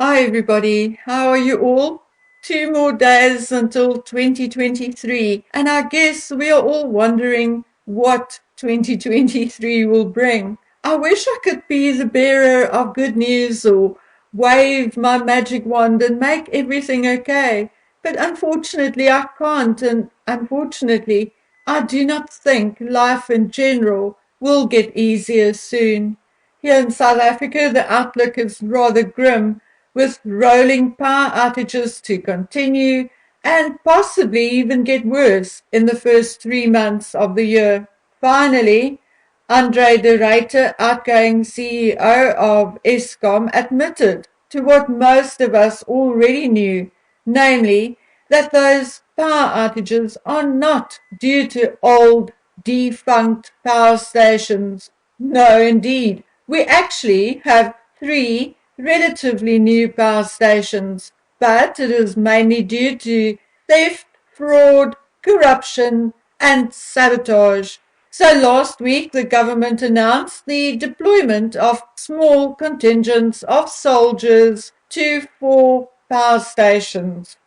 Hi everybody, how are you all? 2 more days until 2023, and I guess we are all wondering what 2023 will bring. I wish I could be the bearer of good news or wave my magic wand and make everything okay, but unfortunately I can't, and unfortunately I do not think life in general will get easier soon. Here in South Africa, the outlook is rather grim, with rolling power outages to continue and possibly even get worse in the first 3 months of the year. Finally, Andre de Ruyter, outgoing CEO of Eskom, admitted to what most of us already knew, namely that those power outages are not due to old, defunct power stations. No, indeed. We actually have three relatively new power stations, but it is mainly due to theft, fraud, corruption, and sabotage. So last week, the government announced the deployment of small contingents of soldiers to 4 power stations.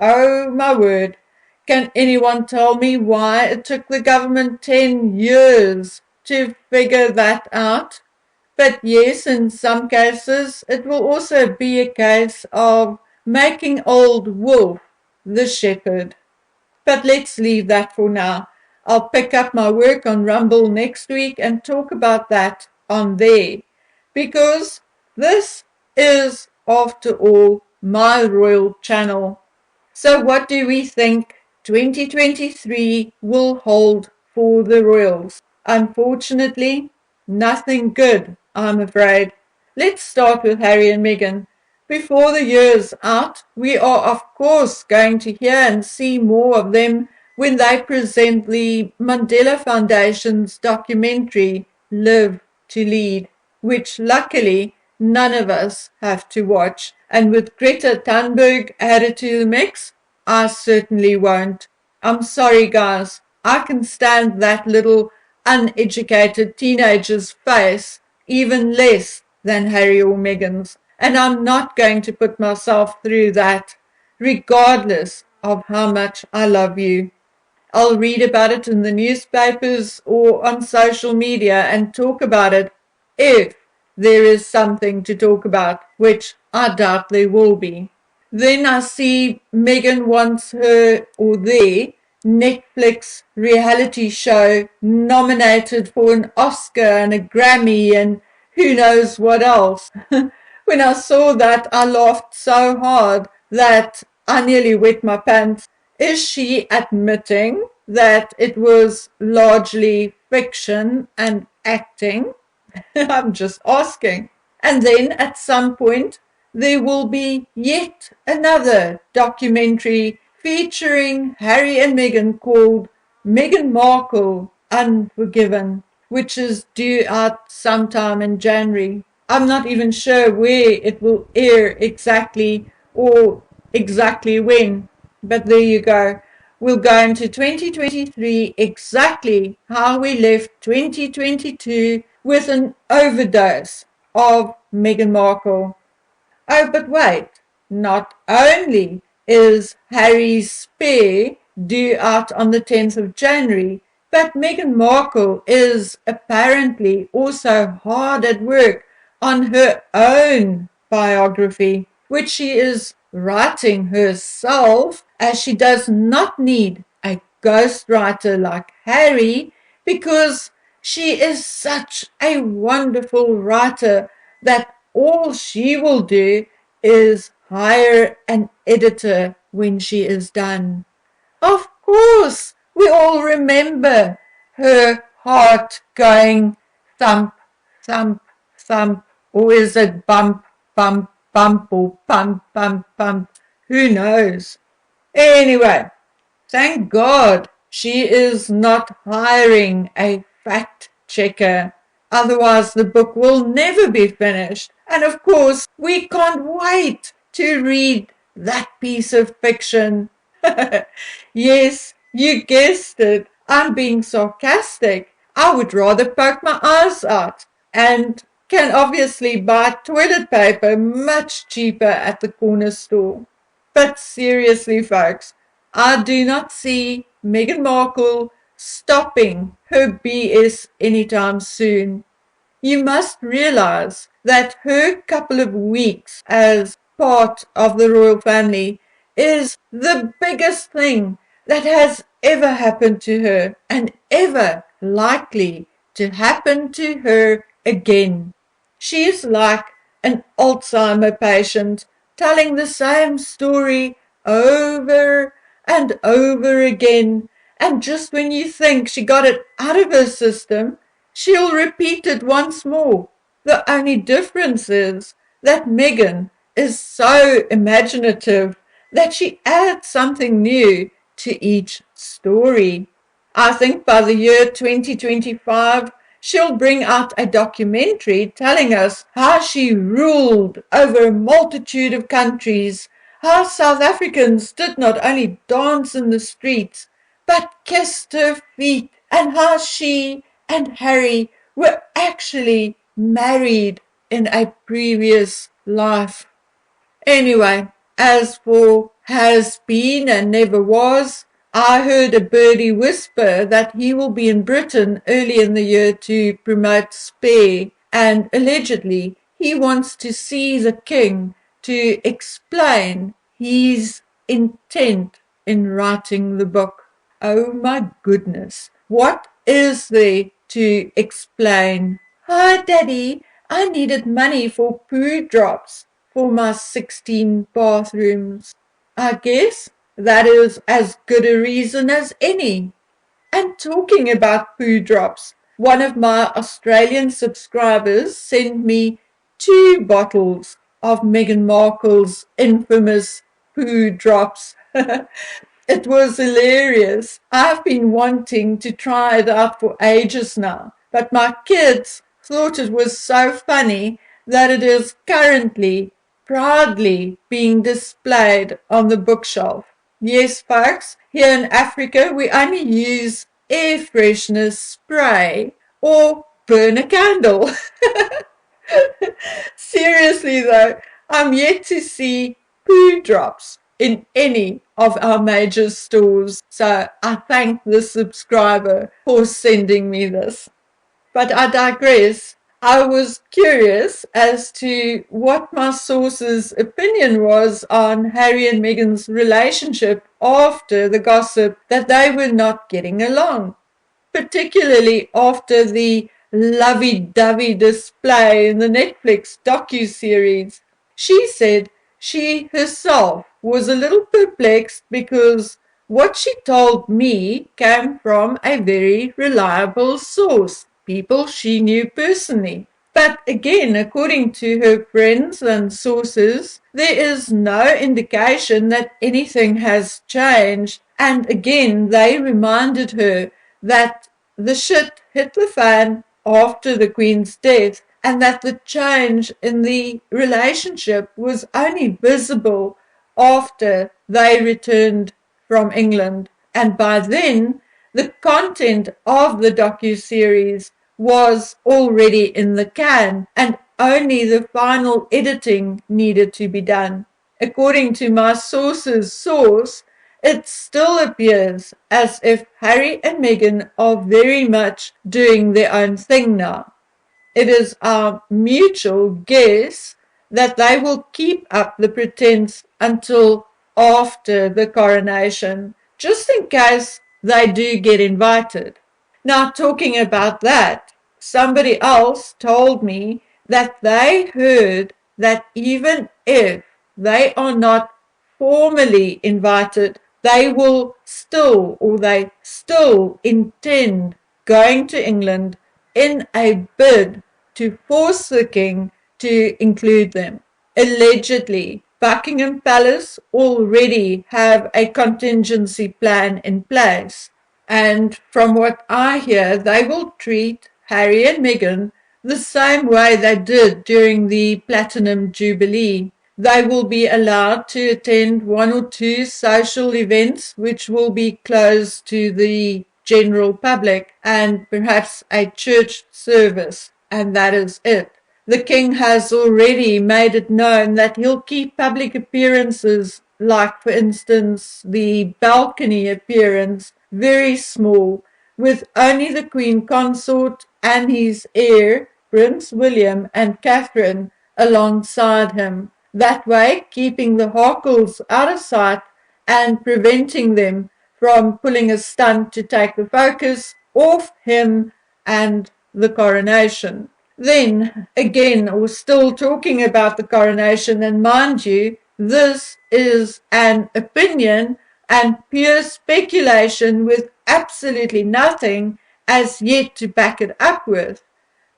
Oh my word, can anyone tell me why it took the government 10 years to figure that out? But yes, in some cases, it will also be a case of making old wolf the shepherd. But let's leave that for now. I'll pick up my work on Rumble next week and talk about that on there. Because this is, after all, my royal channel. So what do we think 2023 will hold for the royals? Unfortunately, nothing good, I'm afraid. Let's start with Harry and Meghan. Before the year's out, we are of course going to hear and see more of them when they present the Mandela Foundation's documentary Live to Lead, which luckily none of us have to watch. And with Greta Thunberg added to the mix, I certainly won't. I'm sorry, guys. I can stand that little uneducated teenager's face even less than Harry or Meghan's, and I'm not going to put myself through that, regardless of how much I love you. I'll read about it in the newspapers or on social media and talk about it if there is something to talk about, which I doubt there will be. Then I see Meghan wants her or their Netflix reality show nominated for an Oscar and a Grammy and who knows what else. When I saw that, I laughed so hard that I nearly wet my pants. Is she admitting that it was largely fiction and acting? I'm just asking. And then at some point, there will be yet another documentary featuring Harry and Meghan called Meghan Markle Unforgiven, which is due out sometime in January. I'm not even sure where it will air exactly or exactly when, but there you go. We'll go into 2023 exactly how we left 2022 with an overdose of Meghan Markle. Oh, but wait, not only is Harry's spare due out on the 10th of January, but Meghan Markle is apparently also hard at work on her own biography, which she is writing herself, as she does not need a ghostwriter like Harry, because she is such a wonderful writer that all she will do is hire an editor when she is done. Of course, we all remember her heart going thump, thump, thump, or is it bump, bump, bump, or pump, pump, pump? Who knows? Anyway, thank God she is not hiring a fact checker. Otherwise, the book will never be finished. And of course, we can't wait to read that piece of fiction. Yes, you guessed it. I'm being sarcastic. I would rather poke my eyes out. And can obviously buy toilet paper much cheaper at the corner store. But seriously, folks, I do not see Meghan Markle stopping her BS anytime soon. You must realize that her couple of weeks as part of the royal family is the biggest thing that has ever happened to her and ever likely to happen to her again. She is like an Alzheimer patient telling the same story over and over again, and just when you think she got it out of her system, she'll repeat it once more. The only difference is that Megan is so imaginative that she adds something new to each story. I think by the year 2025, she'll bring out a documentary telling us how she ruled over a multitude of countries, how South Africans did not only dance in the streets, but kissed her feet, and how she and Harry were actually married in a previous life. Anyway, as for has been and never was, I heard a birdie whisper that he will be in Britain early in the year to promote Spare, and allegedly he wants to see the king to explain his intent in writing the book. Oh my goodness, what is there to explain? Hi, Daddy, I needed money for poo drops for my 16 bathrooms. I guess that is as good a reason as any. And talking about poo drops, one of my Australian subscribers sent me 2 bottles of Meghan Markle's infamous poo drops. It was hilarious. I've been wanting to try it out for ages now, but my kids thought it was so funny that it is currently proudly being displayed on the bookshelf. Yes, folks, here in Africa we only use air freshener spray or burn a candle. Seriously though, I'm yet to see poo drops in any of our major stores, so I thank the subscriber for sending me this. But I digress. I was curious as to what my source's opinion was on Harry and Meghan's relationship after the gossip that they were not getting along, particularly after the lovey-dovey display in the Netflix docu-series. She said she herself was a little perplexed because what she told me came from a very reliable source, people she knew personally. But again, according to her friends and sources, there is no indication that anything has changed. And again, they reminded her that the shit hit the fan after the Queen's death and that the change in the relationship was only visible after they returned from England. And by then, the content of the docu-series was already in the can and only the final editing needed to be done. According to my source's source, it still appears as if Harry and Meghan are very much doing their own thing now. It is our mutual guess that they will keep up the pretense until after the coronation, just in case they do get invited. Now, talking about that, somebody else told me that they heard that even if they are not formally invited, they will still, or they still intend going to England in a bid to force the king to include them. Allegedly, Buckingham Palace already have a contingency plan in place, and from what I hear, they will treat Harry and Meghan the same way they did during the Platinum Jubilee. They will be allowed to attend 1 or 2 social events which will be closed to the general public and perhaps a church service, and that is it. The king has already made it known that he'll keep public appearances, like for instance the balcony appearance, very small, with only the Queen Consort and his heir, Prince William and Catherine, alongside him. That way, keeping the Harkles out of sight and preventing them from pulling a stunt to take the focus off him and the coronation. Then, again, we're still talking about the coronation, and mind you, this is an opinion and pure speculation with absolutely nothing as yet to back it up with.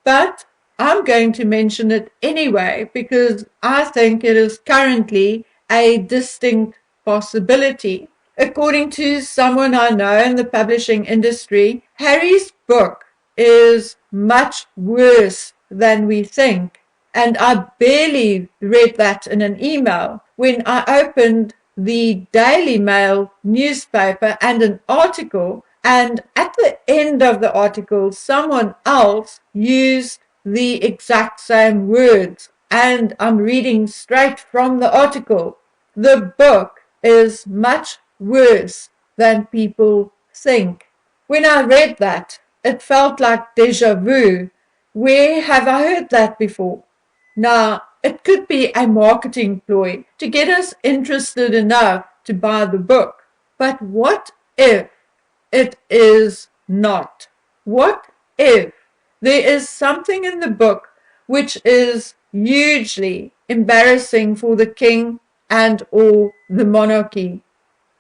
But I'm going to mention it anyway because I think it is currently a distinct possibility. According to someone I know in the publishing industry, Harry's book is much worse than we think. And I barely read that in an email when I opened the Daily Mail newspaper and an article, and at the end of the article, someone else used the exact same words. And I'm reading straight from the article. The book is much worse than people think. When I read that, it felt like deja vu. Where have I heard that before? Now, it could be a marketing ploy to get us interested enough to buy the book. But what if it is not? What if there is something in the book which is hugely embarrassing for the king and or the monarchy?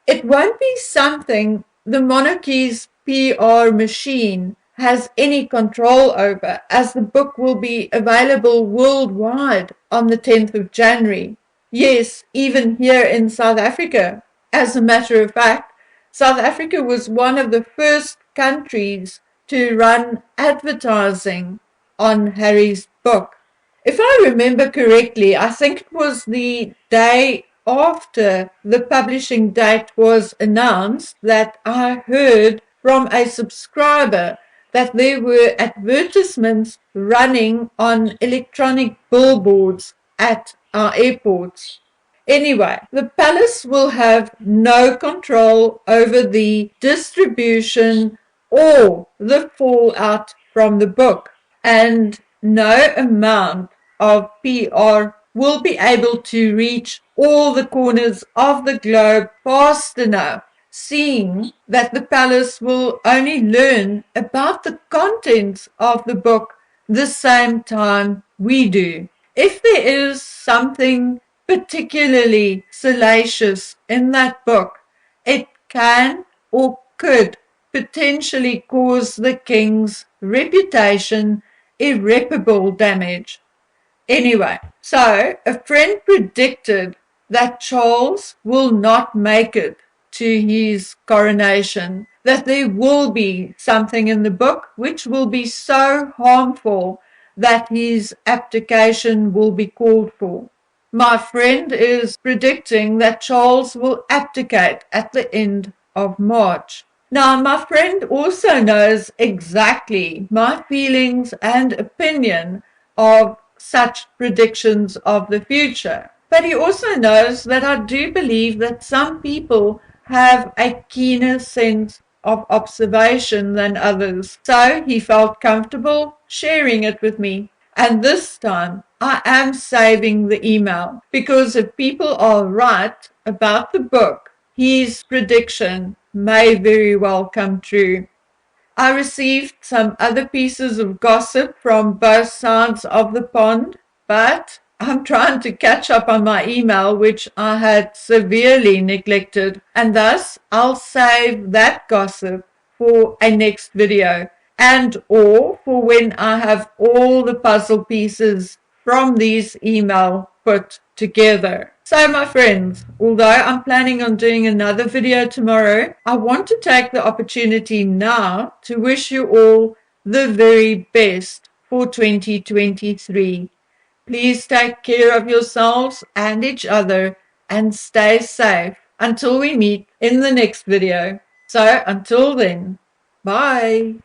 It won't be something the monarchy's PR machine has any control over, as the book will be available worldwide on the 10th of January. Yes, even here in South Africa. As a matter of fact, South Africa was one of the first countries to run advertising on Harry's book. If I remember correctly, I think it was the day after the publishing date was announced that I heard from a subscriber that there were advertisements running on electronic billboards at our airports. Anyway, the palace will have no control over the distribution or the fallout from the book, and no amount of PR will be able to reach all the corners of the globe fast enough, seeing that the palace will only learn about the contents of the book the same time we do. If there is something particularly salacious in that book, it can or could potentially cause the king's reputation irreparable damage. Anyway, so a friend predicted that Charles will not make it to his coronation, that there will be something in the book which will be so harmful that his abdication will be called for. My friend is predicting that Charles will abdicate at the end of March. Now, my friend also knows exactly my feelings and opinion of such predictions of the future. But he also knows that I do believe that some people have a keener sense of observation than others. So he felt comfortable sharing it with me. And this time I am saving the email, because if people are right about the book, his prediction may very well come true. I received some other pieces of gossip from both sides of the pond, but I'm trying to catch up on my email, which I had severely neglected, and thus I'll save that gossip for a next video, and or for when I have all the puzzle pieces from these emails put together. So my friends, although I'm planning on doing another video tomorrow, I want to take the opportunity now to wish you all the very best for 2023. Please take care of yourselves and each other and stay safe until we meet in the next video. So until then, bye.